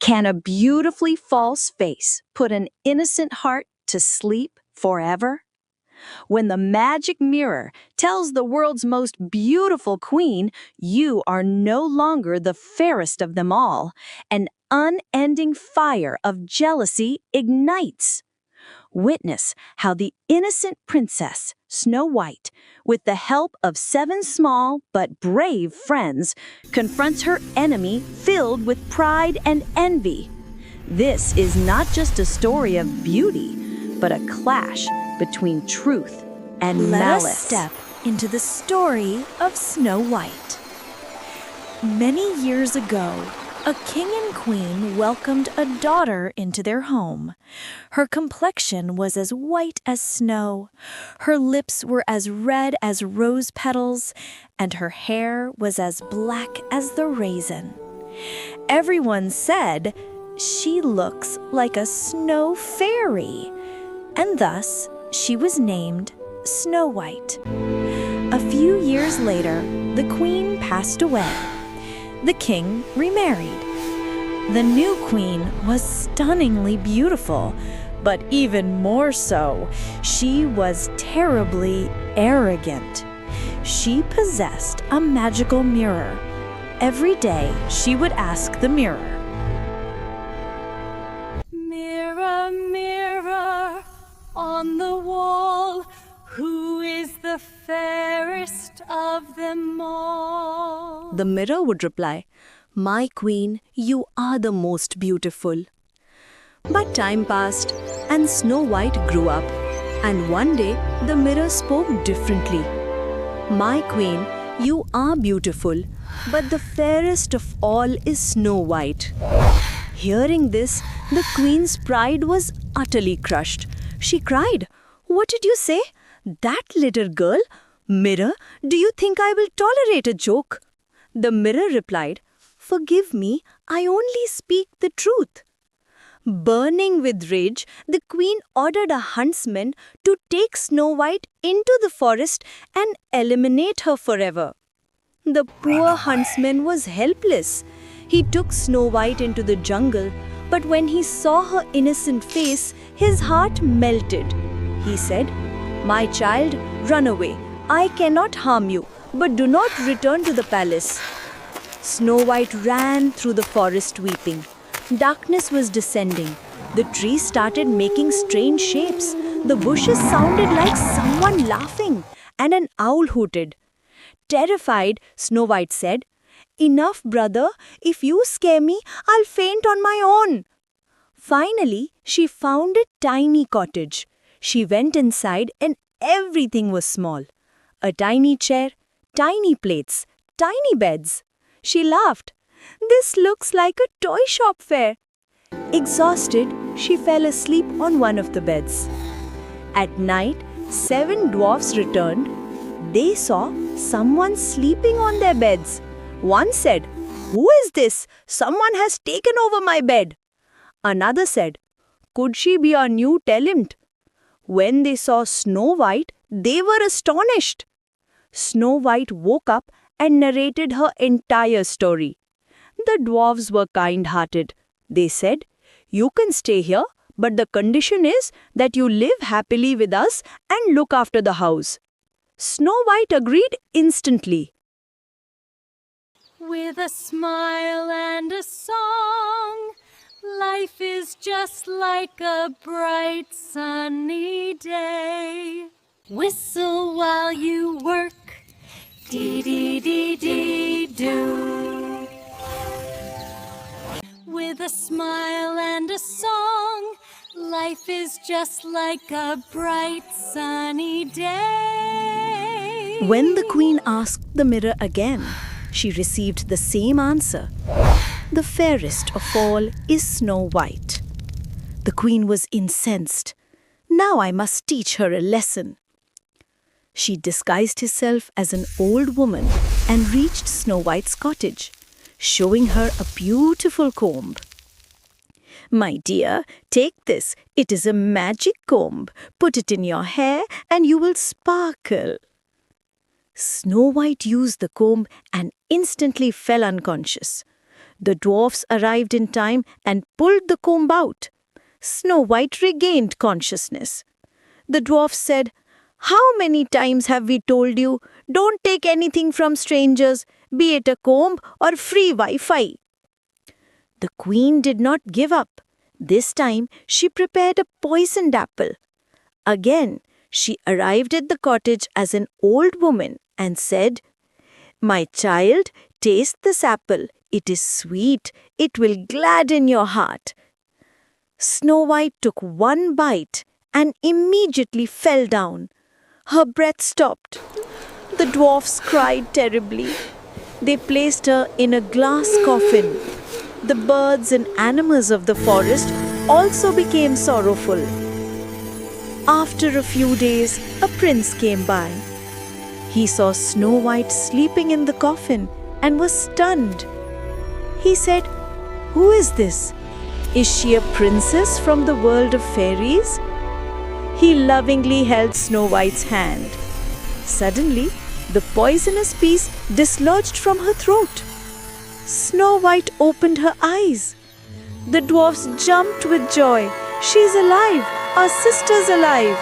Can a beautifully false face put an innocent heart to sleep forever? When the magic mirror tells the world's most beautiful queen, you are no longer the fairest of them all, an unending fire of jealousy ignites. Witness how the innocent princess, Snow White, with the help of 7 small but brave friends, confronts her enemy filled with pride and envy. This is not just a story of beauty, but a clash between truth and malice. Let us step into the story of Snow White. Many years ago, a king and queen welcomed a daughter into their home. Her complexion was as white as snow, her lips were as red as rose petals, and her hair was as black as the raisin. Everyone said, "She looks like a snow fairy," and thus she was named Snow White. A few years later, the queen passed away. The king remarried. The new queen was stunningly beautiful, but even more so, she was terribly arrogant. She possessed a magical mirror. Every day, she would ask the mirror, "Mirror, mirror on the wall, who is the fairest of them all?" The mirror would reply, "My queen, you are the most beautiful." But time passed, and Snow White grew up, and one day the mirror spoke differently. "My queen, you are beautiful, but the fairest of all is Snow White." Hearing this, the queen's pride was utterly crushed. She cried, "What did you say? That little girl? Mirror, do you think I will tolerate a joke?" The mirror replied, "Forgive me, I only speak the truth." Burning with rage, the queen ordered a huntsman to take Snow White into the forest and eliminate her forever. The poor huntsman was helpless. He took Snow White into the jungle, but when he saw her innocent face, his heart melted. He said, "My child, run away. I cannot harm you, but do not return to the palace." Snow White ran through the forest weeping. Darkness was descending. The trees started making strange shapes. The bushes sounded like someone laughing, and an owl hooted. Terrified, Snow White said, "Enough, brother. If you scare me, I'll faint on my own." Finally, she found a tiny cottage. She went inside and everything was small. A tiny chair, tiny plates, tiny beds. She laughed. "This looks like a toy shop fair." Exhausted, she fell asleep on one of the beds. At night, 7 dwarfs returned. They saw someone sleeping on their beds. One said, "Who is this? Someone has taken over my bed." Another said, "Could she be our new talent?" When they saw Snow White, they were astonished. Snow White woke up and narrated her entire story. The dwarves were kind-hearted. They said, "You can stay here, but the condition is that you live happily with us and look after the house." Snow White agreed instantly. With a smile and a song, life is just like a bright sunny day. Whistle while you work, dee-dee-dee-dee-doo. With a smile and a song, life is just like a bright sunny day. When the queen asked the mirror again, she received the same answer. The fairest of all is Snow White. The queen was incensed. Now I must teach her a lesson. She disguised herself as an old woman and reached Snow White's cottage, showing her a beautiful comb. "My dear, take this. It is a magic comb. Put it in your hair and you will sparkle." Snow White used the comb and instantly fell unconscious. The dwarfs arrived in time and pulled the comb out. Snow White regained consciousness. The dwarfs said, "How many times have we told you, don't take anything from strangers, be it a comb or free Wi-Fi?" The queen did not give up. This time she prepared a poisoned apple. Again, she arrived at the cottage as an old woman and said, "My child, taste this apple. It is sweet. It will gladden your heart." Snow White took one bite and immediately fell down. Her breath stopped. The dwarfs cried terribly. They placed her in a glass coffin. The birds and animals of the forest also became sorrowful. After a few days, a prince came by. He saw Snow White sleeping in the coffin and was stunned. He said, "Who is this? Is she a princess from the world of fairies?" He lovingly held Snow White's hand. Suddenly, the poisonous piece dislodged from her throat. Snow White opened her eyes. The dwarfs jumped with joy. "She's alive! Our sister's alive!"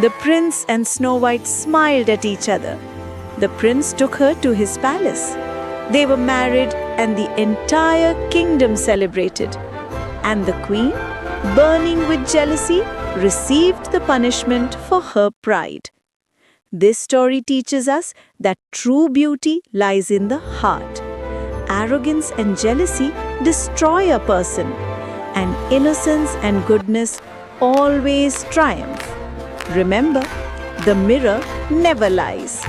The prince and Snow White smiled at each other. The prince took her to his palace. They were married and the entire kingdom celebrated. And the queen, burning with jealousy, received the punishment for her pride. This story teaches us that true beauty lies in the heart. Arrogance and jealousy destroy a person, and innocence and goodness always triumph. Remember, the mirror never lies.